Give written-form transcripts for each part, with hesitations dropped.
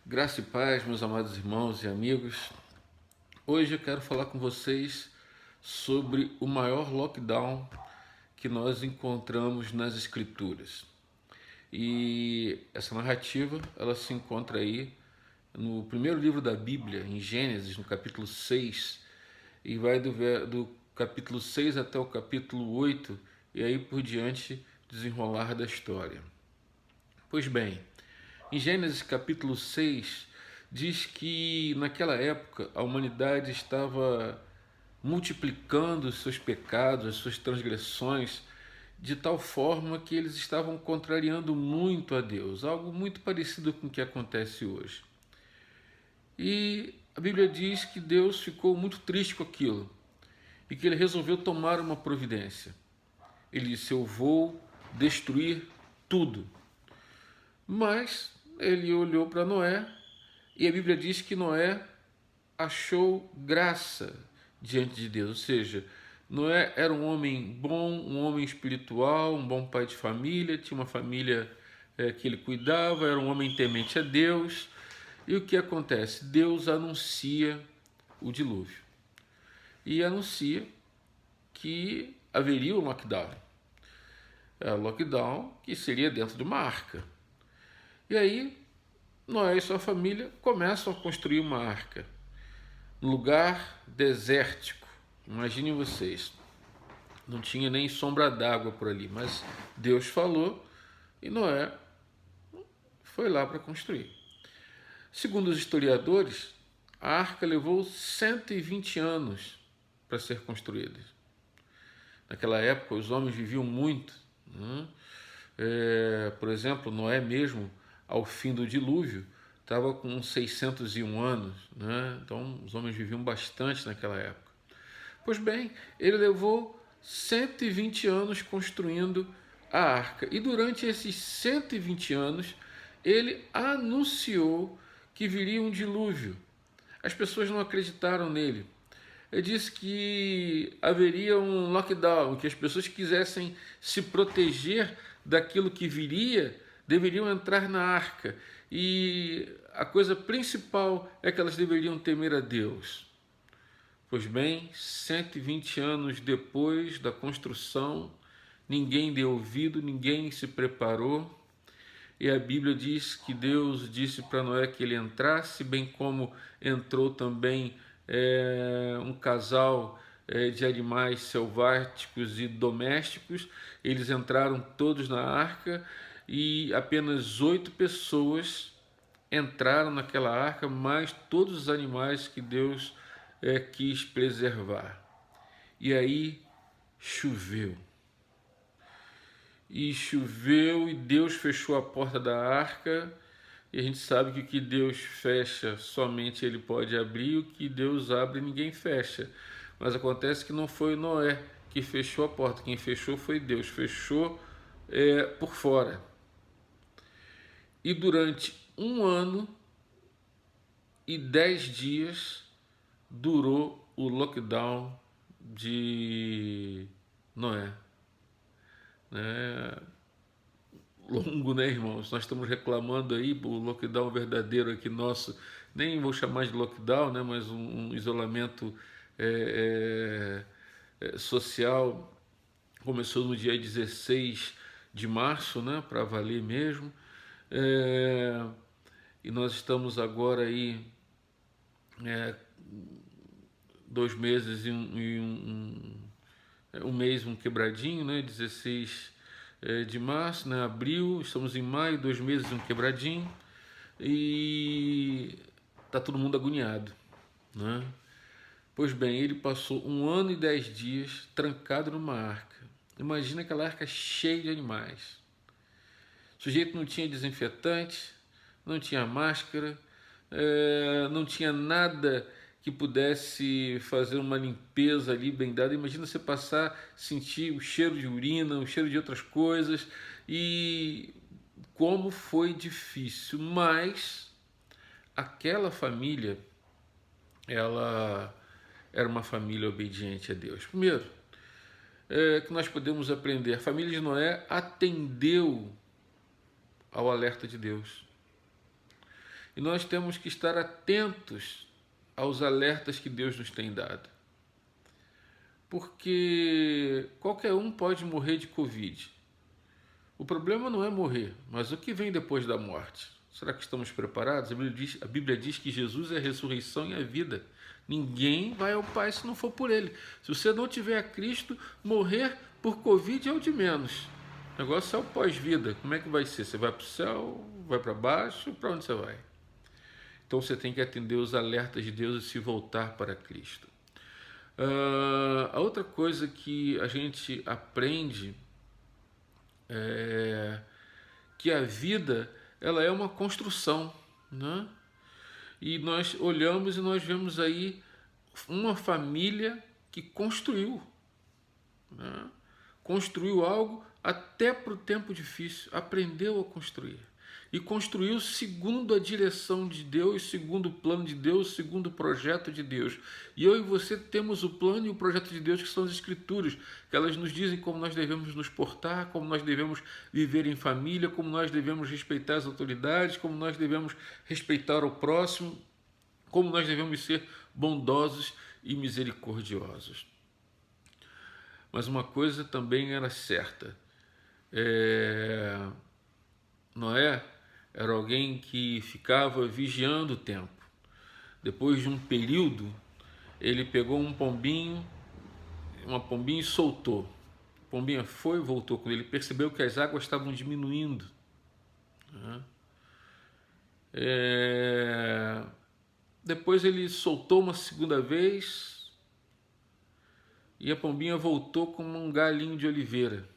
Graça e paz, meus amados irmãos e amigos. Hoje eu quero falar com vocês sobre o maior lockdown que nós encontramos nas Escrituras. E essa narrativa, ela se encontra aí no primeiro livro da Bíblia, em Gênesis, no capítulo 6, e vai do capítulo 6 até o capítulo 8, e aí por diante desenrolar da história. Pois bem, em Gênesis capítulo 6, diz que naquela época a humanidade estava multiplicando os seus pecados, as suas transgressões, de tal forma que eles estavam contrariando muito a Deus, algo muito parecido com o que acontece hoje. E a Bíblia diz que Deus ficou muito triste com aquilo e que ele resolveu tomar uma providência. Ele disse: Eu vou destruir tudo. Mas ele olhou para Noé e a Bíblia diz que Noé achou graça diante de Deus. Ou seja, Noé era um homem bom, um homem espiritual, um bom pai de família, tinha uma família que ele cuidava, era um homem temente a Deus. E o que acontece? Deus anuncia o dilúvio e anuncia que haveria um lockdown. Lockdown que seria dentro de uma arca. E aí Noé e sua família começam a construir uma arca, num lugar desértico. Imaginem vocês, não tinha nem sombra d'água por ali, mas Deus falou e Noé foi lá para construir. Segundo os historiadores, a arca levou 120 anos para ser construída. Naquela época, os homens viviam muito, né? Por exemplo, Noé mesmo, ao fim do dilúvio, estava com 601 anos, né? Então os homens viviam bastante naquela época. Pois bem, ele levou 120 anos construindo a arca, e durante esses 120 anos ele anunciou que viria um dilúvio. As pessoas não acreditaram nele. Ele disse que haveria um lockdown, que as pessoas que quisessem se proteger daquilo que viria deveriam entrar na arca. E a coisa principal é que elas deveriam temer a Deus. Pois bem, 120 anos depois da construção, ninguém deu ouvido, ninguém se preparou. E a Bíblia diz que Deus disse para Noé que ele entrasse, bem como entrou também um casal de animais selváticos e domésticos. Eles entraram todos na arca e apenas 8 pessoas entraram naquela arca, mas todos os animais que Deus quis preservar. E aí choveu. E choveu e Deus fechou a porta da arca. E a gente sabe que o que Deus fecha, somente Ele pode abrir, o que Deus abre, ninguém fecha. Mas acontece que não foi Noé que fechou a porta, quem fechou foi Deus, fechou por fora. E durante 1 ano e 10 dias durou o lockdown de Noé. Longo, né, irmãos? Nós estamos reclamando aí, o lockdown verdadeiro aqui nosso, nem vou chamar de lockdown, né, mas um isolamento social, começou no dia 16 de março, né, para valer mesmo, e nós estamos agora aí 2 meses um mês, um quebradinho, né, 16 de março, né, abril, estamos em maio, 2 meses, um quebradinho, e tá todo mundo agoniado, né? Pois bem, ele passou 1 ano e 10 dias trancado numa arca. Imagina aquela arca cheia de animais. O sujeito não tinha desinfetante, não tinha máscara, não tinha nada que pudesse fazer uma limpeza ali bem dada. Imagina você passar, sentir o cheiro de urina, o cheiro de outras coisas, e como foi difícil. Mas aquela família, ela era uma família obediente a Deus. Primeiro, que nós podemos aprender, a família de Noé atendeu ao alerta de Deus. E nós temos que estar atentos aos alertas que Deus nos tem dado. Porque qualquer um pode morrer de Covid. O problema não é morrer, mas o que vem depois da morte. Será que estamos preparados? A Bíblia diz que Jesus é a ressurreição e a vida. Ninguém vai ao Pai se não for por Ele. Se você não tiver a Cristo, morrer por Covid é o de menos. O negócio é o pós-vida. Como é que vai ser? Você vai para o céu, vai para baixo, para onde você vai? Então você tem que atender os alertas de Deus e se voltar para Cristo. A outra coisa que a gente aprende é que a vida ela é uma construção, né? E nós olhamos e nós vemos aí uma família que construiu, né? Construiu algo até para o tempo difícil, aprendeu a construir. E construiu segundo a direção de Deus, segundo o plano de Deus, segundo o projeto de Deus. E eu e você temos o plano e o projeto de Deus, que são as Escrituras, que elas nos dizem como nós devemos nos portar, como nós devemos viver em família, como nós devemos respeitar as autoridades, como nós devemos respeitar o próximo, como nós devemos ser bondosos e misericordiosos. Mas uma coisa também era certa. Noé era alguém que ficava vigiando o tempo. Depois de um período, ele pegou uma pombinha e soltou. A pombinha foi e voltou. Quando ele percebeu que as águas estavam diminuindo, né? Depois ele soltou uma segunda vez e a pombinha voltou como um galinho de oliveira.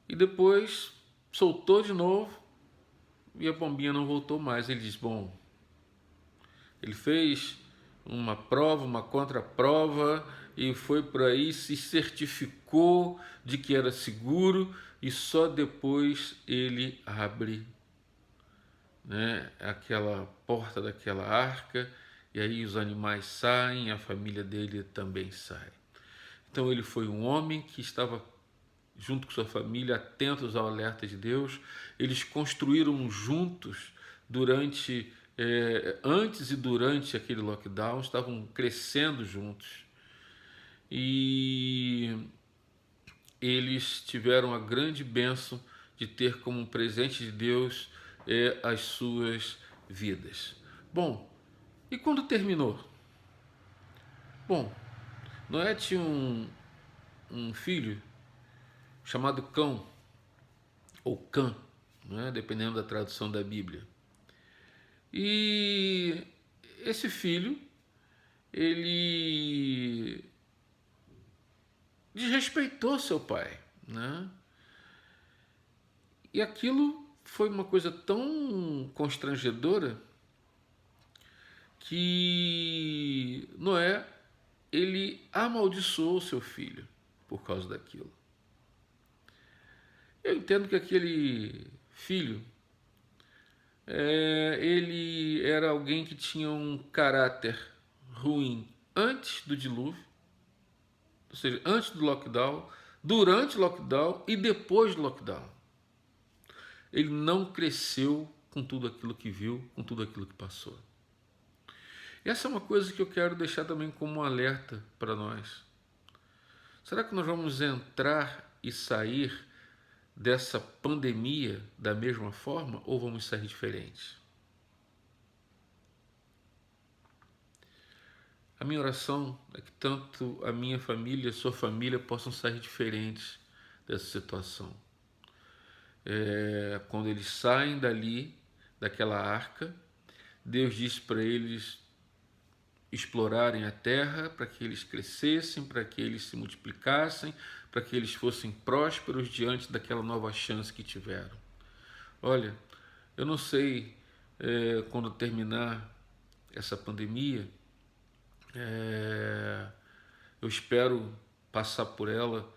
E depois soltou de novo e a pombinha não voltou mais. Ele diz, bom, ele fez uma prova, uma contraprova e foi por aí, se certificou de que era seguro e só depois ele abre, né, aquela porta daquela arca e aí os animais saem, a família dele também sai. Então ele foi um homem que estava junto com sua família, atentos ao alerta de Deus. Eles construíram juntos antes e durante aquele lockdown, estavam crescendo juntos. E eles tiveram a grande bênção de ter como presente de Deus as suas vidas. Bom, e quando terminou? Bom, Noé tinha um filho chamado Cão, ou Cã, né? Dependendo da tradução da Bíblia. E esse filho, ele desrespeitou seu pai, né? E aquilo foi uma coisa tão constrangedora que Noé, ele amaldiçoou seu filho por causa daquilo. Eu entendo que aquele filho, ele era alguém que tinha um caráter ruim antes do dilúvio, ou seja, antes do lockdown, durante o lockdown e depois do lockdown. Ele não cresceu com tudo aquilo que viu, com tudo aquilo que passou. E essa é uma coisa que eu quero deixar também como um alerta para nós. Será que nós vamos entrar e sair dessa pandemia da mesma forma ou vamos sair diferentes? A minha oração é que tanto a minha família e a sua família possam sair diferentes dessa situação. Quando eles saem dali, daquela arca, Deus diz para eles explorarem a terra, para que eles crescessem, para que eles se multiplicassem, para que eles fossem prósperos diante daquela nova chance que tiveram. Olha, eu não sei quando terminar essa pandemia, eu espero passar por ela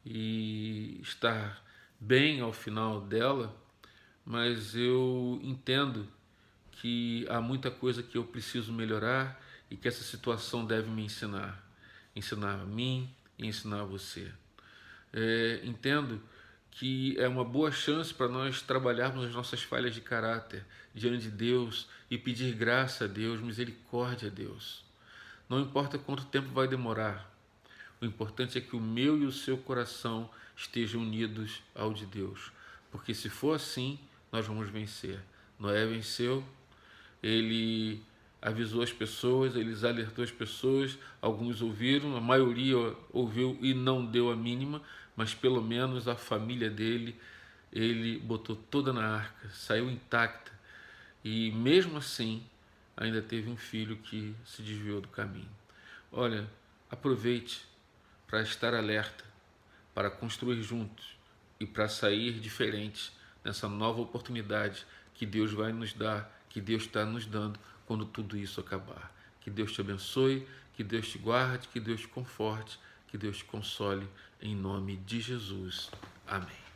e estar bem ao final dela, mas eu entendo que há muita coisa que eu preciso melhorar e que essa situação deve me ensinar a mim e ensinar a você. Entendo que é uma boa chance para nós trabalharmos as nossas falhas de caráter diante de Deus e pedir graça a Deus, misericórdia a Deus. Não importa quanto tempo vai demorar, o importante é que o meu e o seu coração estejam unidos ao de Deus, porque se for assim, nós vamos vencer. Noé venceu, ele avisou as pessoas, ele alertou as pessoas, alguns ouviram, a maioria ouviu e não deu a mínima, mas pelo menos a família dele, ele botou toda na arca, saiu intacta, e mesmo assim ainda teve um filho que se desviou do caminho. Olha, aproveite para estar alerta, para construir juntos e para sair diferentes nessa nova oportunidade que Deus vai nos dar, que Deus está nos dando quando tudo isso acabar. Que Deus te abençoe, que Deus te guarde, que Deus te conforte, que Deus te console, em nome de Jesus. Amém.